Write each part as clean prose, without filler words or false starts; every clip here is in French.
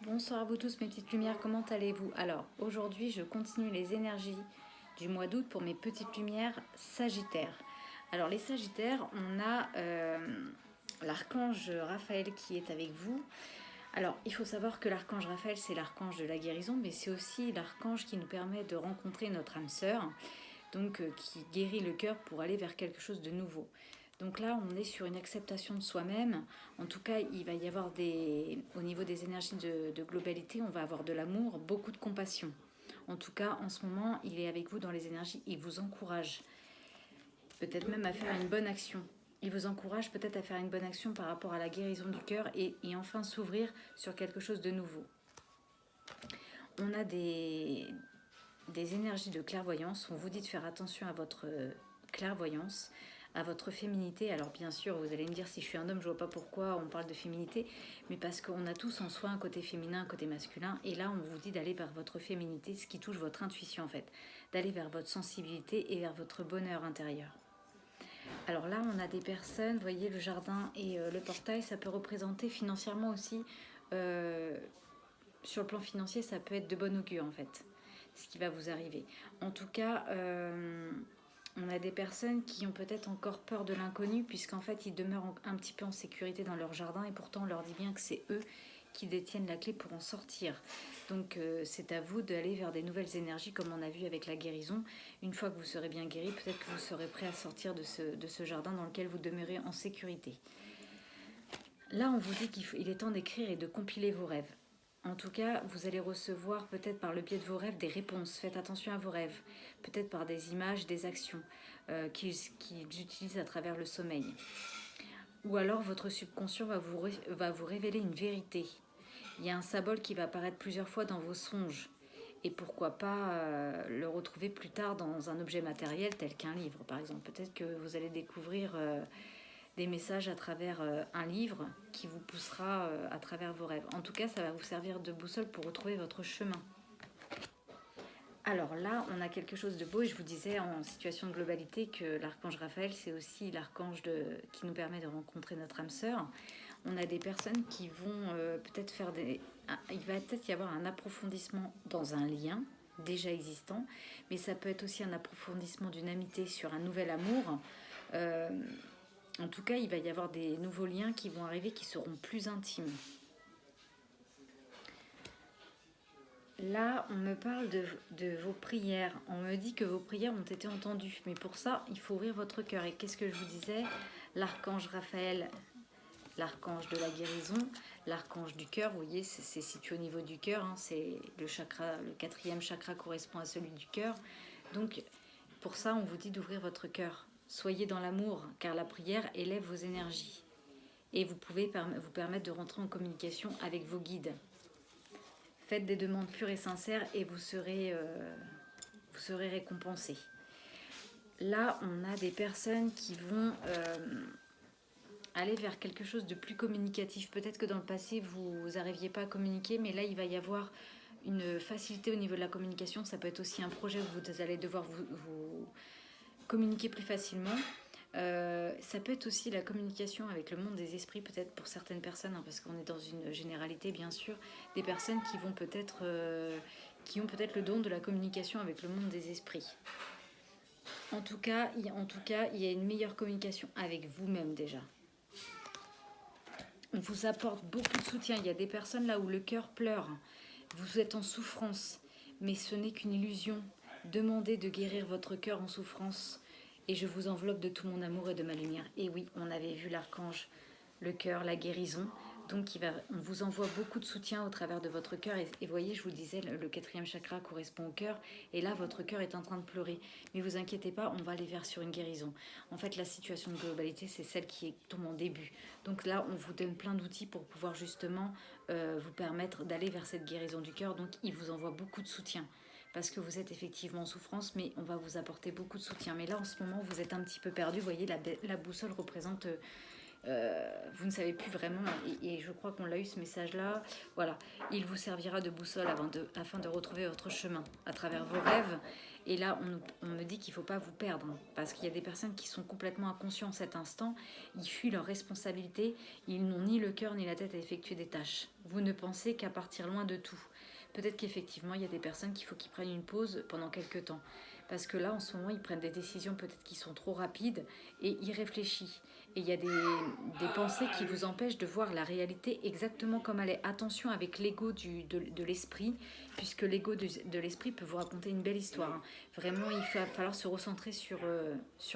Bonsoir à vous tous mes petites lumières, comment allez-vous? Alors aujourd'hui je continue les énergies du mois d'août pour mes petites lumières Sagittaires. Alors les Sagittaires, on a l'archange Raphaël qui est avec vous. Alors il faut savoir que l'archange Raphaël c'est l'archange de la guérison, mais c'est aussi l'archange qui nous permet de rencontrer notre âme sœur, donc qui guérit le cœur pour aller vers quelque chose de nouveau. Donc là, on est sur une acceptation de soi-même. En tout cas, il va y avoir au niveau des énergies de globalité, on va avoir de l'amour, beaucoup de compassion. En tout cas, en ce moment, il est avec vous dans les énergies, il vous encourage peut-être même à faire une bonne action. Il vous encourage peut-être à faire une bonne action par rapport à la guérison du cœur et enfin s'ouvrir sur quelque chose de nouveau. On a des énergies de clairvoyance. On vous dit de faire attention à votre clairvoyance, à votre féminité. Alors bien sûr, vous allez me dire, si je suis un homme, je vois pas pourquoi on parle de féminité, mais parce qu'on a tous en soi un côté féminin, un côté masculin, et là on vous dit d'aller vers votre féminité, ce qui touche votre intuition en fait, d'aller vers votre sensibilité et vers votre bonheur intérieur. Alors là, on a des personnes, vous voyez, le jardin et le portail, ça peut représenter financièrement aussi, euh, sur le plan financier, ça peut être de bon augure en fait, ce qui va vous arriver. En tout cas, on a des personnes qui ont peut-être encore peur de l'inconnu, puisqu'en fait, ils demeurent un petit peu en sécurité dans leur jardin, et pourtant, on leur dit bien que c'est eux qui détiennent la clé pour en sortir. Donc, c'est à vous d'aller vers des nouvelles énergies, comme on a vu avec la guérison. Une fois que vous serez bien guéri, peut-être que vous serez prêt à sortir de ce jardin dans lequel vous demeurez en sécurité. Là, on vous dit qu'il est temps d'écrire et de compiler vos rêves. En tout cas, vous allez recevoir peut-être par le biais de vos rêves des réponses. Faites attention à vos rêves. Peut-être par des images, des actions qu'ils utilisent à travers le sommeil. Ou alors votre subconscient va vous révéler une vérité. Il y a un symbole qui va apparaître plusieurs fois dans vos songes. Et pourquoi pas le retrouver plus tard dans un objet matériel tel qu'un livre, par exemple. Peut-être que vous allez découvrir des messages à travers un livre qui vous poussera à travers vos rêves. En tout cas, ça va vous servir de boussole pour retrouver votre chemin. Alors là, on a quelque chose de beau, et je vous disais en situation de globalité que l'archange Raphaël, c'est aussi l'archange qui nous permet de rencontrer notre âme sœur. On a des personnes qui vont peut-être faire il va peut-être y avoir un approfondissement dans un lien déjà existant, mais ça peut être aussi un approfondissement d'une amitié sur un nouvel amour. Euh, En tout cas, il va y avoir des nouveaux liens qui vont arriver qui seront plus intimes. Là, on me parle de vos prières. On me dit que vos prières ont été entendues. Mais pour ça, il faut ouvrir votre cœur. Et qu'est-ce que je vous disais? L'archange Raphaël, l'archange de la guérison, l'archange du cœur, vous voyez, c'est situé au niveau du cœur. Hein, c'est le chakra, le quatrième chakra correspond à celui du cœur. Donc, pour ça, on vous dit d'ouvrir votre cœur. Soyez dans l'amour, car la prière élève vos énergies. Et vous pouvez vous permettre de rentrer en communication avec vos guides. Faites des demandes pures et sincères et vous serez récompensé. Là, on a des personnes qui vont aller vers quelque chose de plus communicatif. Peut-être que dans le passé, vous n'arriviez pas à communiquer, mais là, il va y avoir une facilité au niveau de la communication. Ça peut être aussi un projet où vous allez devoir vous communiquer plus facilement. Ça peut être aussi la communication avec le monde des esprits, peut-être pour certaines personnes, hein, parce qu'on est dans une généralité bien sûr, des personnes qui vont peut-être, qui ont peut-être le don de la communication avec le monde des esprits. En tout cas, il y a une meilleure communication avec vous-même déjà. On vous apporte beaucoup de soutien. Il y a des personnes là où le cœur pleure. Vous êtes en souffrance, mais ce n'est qu'une illusion. Demandez de guérir votre cœur en souffrance. Et je vous enveloppe de tout mon amour et de ma lumière. Et oui, on avait vu l'archange, le cœur, la guérison. Donc on vous envoie beaucoup de soutien au travers de votre cœur. Et voyez, je vous disais, le quatrième chakra correspond au cœur. Et là, votre cœur est en train de pleurer. Mais vous inquiétez pas, on va aller vers sur une guérison. En fait, la situation de globalité, c'est celle qui tombe en début. Donc là, on vous donne plein d'outils pour pouvoir justement vous permettre d'aller vers cette guérison du cœur. Donc, il vous envoie beaucoup de soutien. Parce que vous êtes effectivement en souffrance, mais on va vous apporter beaucoup de soutien. Mais là, en ce moment, vous êtes un petit peu perdu. Vous voyez, la boussole représente vous ne savez plus vraiment, et je crois qu'on l'a eu ce message-là, voilà, il vous servira de boussole afin de retrouver votre chemin à travers vos rêves. Et là, on me dit qu'il ne faut pas vous perdre, parce qu'il y a des personnes qui sont complètement inconscientes en cet instant, ils fuient leurs responsabilités, ils n'ont ni le cœur ni la tête à effectuer des tâches. Vous ne pensez qu'à partir loin de tout. Peut-être qu'effectivement, il y a des personnes qu'il faut qu'ils prennent une pause pendant quelques temps. Parce que là, en ce moment, ils prennent des décisions peut-être qui sont trop rapides et irréfléchies. Et il y a des pensées qui vous empêchent de voir la réalité exactement comme elle est. Attention avec l'ego de l'esprit, puisque l'ego de l'esprit peut vous raconter une belle histoire. Hein. Vraiment, il va falloir se recentrer sur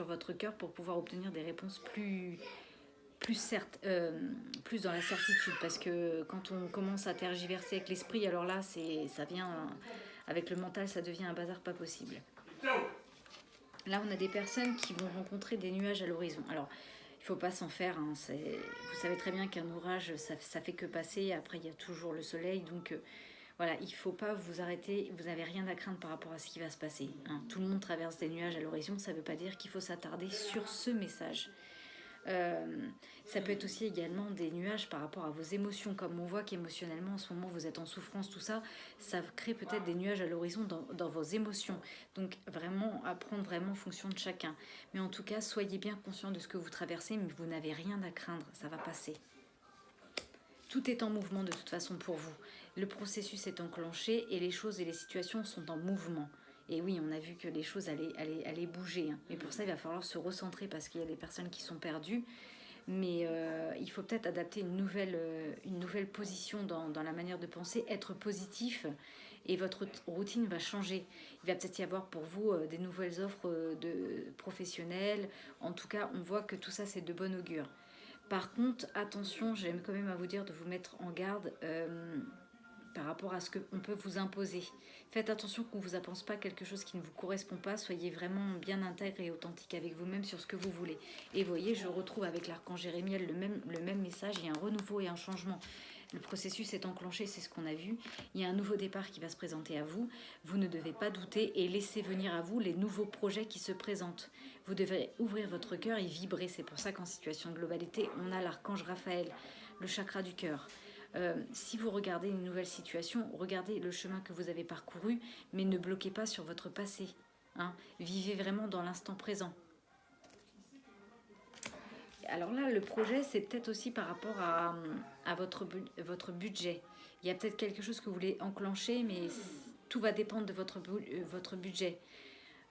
votre cœur pour pouvoir obtenir des réponses plus dans la certitude, parce que quand on commence à tergiverser avec l'esprit, alors là, ça vient, avec le mental, ça devient un bazar pas possible. Là, on a des personnes qui vont rencontrer des nuages à l'horizon. Alors, il ne faut pas s'en faire. Hein, vous savez très bien qu'un orage, ça fait que passer. Après, il y a toujours le soleil. Donc, voilà, il ne faut pas vous arrêter. Vous n'avez rien à craindre par rapport à ce qui va se passer. Hein. Tout le monde traverse des nuages à l'horizon. Ça ne veut pas dire qu'il faut s'attarder sur ce message. Ça peut être aussi également des nuages par rapport à vos émotions, comme on voit qu'émotionnellement en ce moment vous êtes en souffrance, tout ça, ça crée peut-être des nuages à l'horizon dans vos émotions. Donc vraiment à prendre vraiment en fonction de chacun. Mais en tout cas, soyez bien conscient de ce que vous traversez, mais vous n'avez rien à craindre, ça va passer. Tout est en mouvement de toute façon pour vous. Le processus est enclenché et les choses et les situations sont en mouvement. Et oui, on a vu que les choses allaient bouger. Hein. Mais pour ça, il va falloir se recentrer parce qu'il y a des personnes qui sont perdues. Mais il faut peut-être adapter une nouvelle position dans la manière de penser, être positif, et votre routine va changer. Il va peut-être y avoir pour vous des nouvelles offres de professionnels. En tout cas, on voit que tout ça, c'est de bon augure. Par contre, attention, j'aime quand même à vous dire de vous mettre en garde par rapport à ce qu'on peut vous imposer. Faites attention qu'on ne vous impose pas quelque chose qui ne vous correspond pas. Soyez vraiment bien intègre et authentique avec vous-même sur ce que vous voulez. Et voyez, je retrouve avec l'archange Jérémiel le même message. Il y a un renouveau et un changement. Le processus est enclenché, c'est ce qu'on a vu. Il y a un nouveau départ qui va se présenter à vous. Vous ne devez pas douter et laisser venir à vous les nouveaux projets qui se présentent. Vous devez ouvrir votre cœur et vibrer. C'est pour ça qu'en situation de globalité, on a l'archange Raphaël, le chakra du cœur. Si vous regardez une nouvelle situation, regardez le chemin que vous avez parcouru, mais ne bloquez pas sur votre passé. Hein. Vivez vraiment dans l'instant présent. Alors là, le projet, c'est peut-être aussi par rapport à votre budget. Il y a peut-être quelque chose que vous voulez enclencher, mais tout va dépendre de votre budget.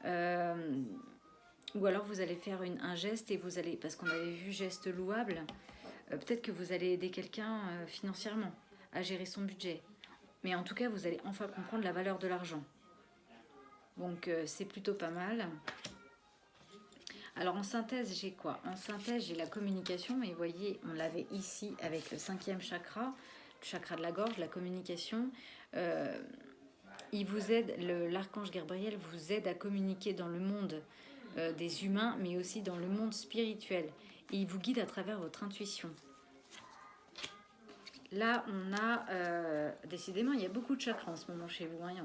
Ou alors vous allez faire un geste et vous allez, parce qu'on avait vu geste louable, peut-être que vous allez aider quelqu'un financièrement à gérer son budget. Mais en tout cas, vous allez enfin comprendre la valeur de l'argent. Donc c'est plutôt pas mal. Alors en synthèse, j'ai quoi? En synthèse, j'ai la communication. Et vous voyez, on l'avait ici avec le 5e chakra, le chakra de la gorge, la communication. Il vous aide, l'archange Gabriel vous aide à communiquer dans le monde des humains, mais aussi dans le monde spirituel. Et il vous guide à travers votre intuition. Là, on a... décidément, il y a beaucoup de chakras en ce moment chez vous. Hein,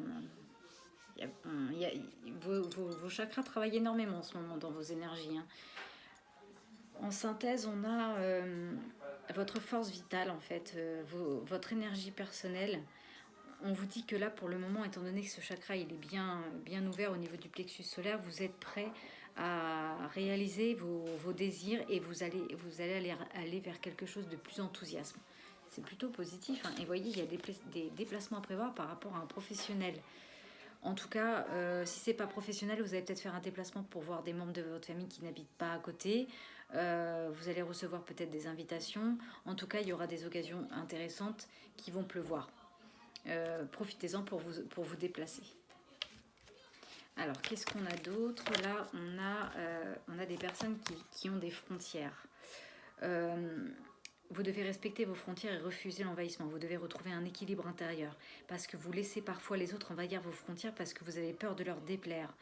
vos chakras travaillent énormément en ce moment dans vos énergies. Hein. En synthèse, on a votre force vitale, en fait, votre énergie personnelle. On vous dit que là, pour le moment, étant donné que ce chakra il est bien ouvert au niveau du plexus solaire, vous êtes prêt à réaliser vos désirs et vous allez aller vers quelque chose de plus enthousiaste. C'est plutôt positif. Hein. Et vous voyez, il y a des déplacements à prévoir par rapport à un professionnel. En tout cas, si ce n'est pas professionnel, vous allez peut-être faire un déplacement pour voir des membres de votre famille qui n'habitent pas à côté. Vous allez recevoir peut-être des invitations. En tout cas, il y aura des occasions intéressantes qui vont pleuvoir. Profitez-en pour vous déplacer. Alors, qu'est-ce qu'on a d'autre? Là, on a des personnes qui ont des frontières. Vous devez respecter vos frontières et refuser l'envahissement. Vous devez retrouver un équilibre intérieur. Parce que vous laissez parfois les autres envahir vos frontières parce que vous avez peur de leur déplaire.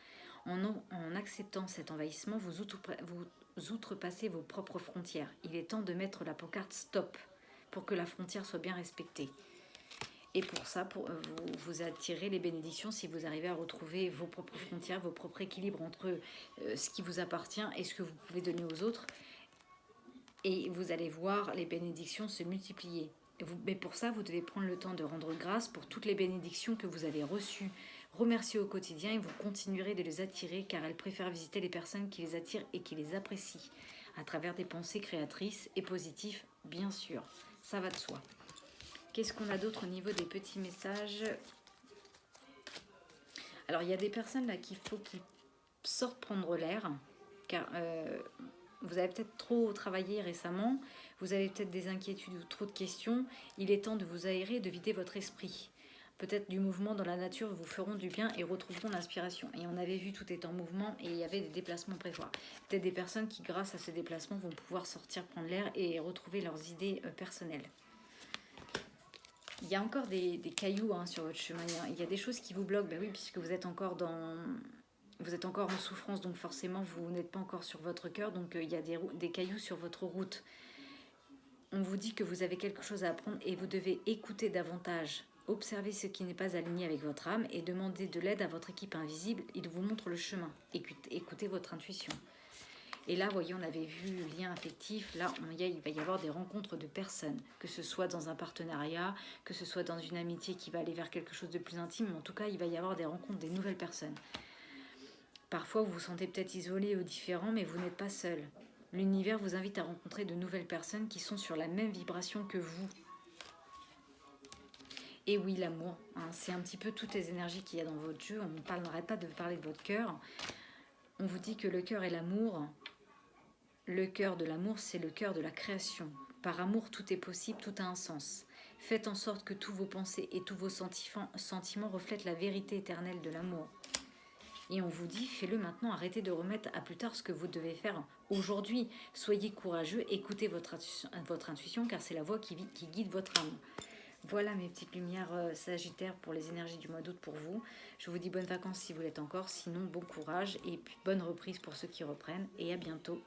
En acceptant cet envahissement, vous outrepassez vos propres frontières. Il est temps de mettre la pancarte stop pour que la frontière soit bien respectée. Et pour ça, vous attirez les bénédictions si vous arrivez à retrouver vos propres frontières, vos propres équilibres entre ce qui vous appartient et ce que vous pouvez donner aux autres. et vous allez voir les bénédictions se multiplier. Mais pour ça, vous devez prendre le temps de rendre grâce pour toutes les bénédictions que vous avez reçues. Remerciez au quotidien et vous continuerez de les attirer car elles préfèrent visiter les personnes qui les attirent et qui les apprécient à travers des pensées créatrices et positives, bien sûr. Ça va de soi. Qu'est-ce qu'on a d'autre au niveau des petits messages? Alors, il y a des personnes là qu'il faut qu'ils sortent prendre l'air car vous avez peut-être trop travaillé récemment, vous avez peut-être des inquiétudes ou trop de questions. Il est temps de vous aérer, de vider votre esprit. Peut-être du mouvement dans la nature vous feront du bien et retrouveront l'inspiration. Et on avait vu tout est en mouvement et il y avait des déplacements prévus. Peut-être des personnes qui, grâce à ce déplacement, vont pouvoir sortir, prendre l'air et retrouver leurs idées personnelles. Il y a encore des cailloux sur votre chemin. Il y a des choses qui vous bloquent. Ben oui, puisque vous êtes encore en souffrance, donc forcément vous n'êtes pas encore sur votre cœur, donc il y a des cailloux sur votre route. On vous dit que vous avez quelque chose à apprendre et vous devez écouter davantage. Observez ce qui n'est pas aligné avec votre âme et demandez de l'aide à votre équipe invisible. Il vous montre le chemin. Écoutez votre intuition. Et là, voyez, on avait vu le lien affectif. Là, il va y avoir des rencontres de personnes, que ce soit dans un partenariat, que ce soit dans une amitié qui va aller vers quelque chose de plus intime. Mais en tout cas, il va y avoir des rencontres, des nouvelles personnes. Parfois, vous vous sentez peut-être isolé ou différent, mais vous n'êtes pas seul. L'univers vous invite à rencontrer de nouvelles personnes qui sont sur la même vibration que vous. Et oui, l'amour, c'est un petit peu toutes les énergies qu'il y a dans votre jeu. On n'arrête pas de parler de votre cœur. On vous dit que le cœur est l'amour. Le cœur de l'amour, c'est le cœur de la création. Par amour, tout est possible, tout a un sens. Faites en sorte que tous vos pensées et tous vos sentiments reflètent la vérité éternelle de l'amour. Et on vous dit, faites-le maintenant, arrêtez de remettre à plus tard ce que vous devez faire aujourd'hui. Soyez courageux, écoutez votre intuition, car c'est la voix qui guide votre âme. Voilà mes petites lumières Sagittaires pour les énergies du mois d'août pour vous. Je vous dis bonnes vacances si vous l'êtes encore, sinon bon courage et puis bonne reprise pour ceux qui reprennent et à bientôt.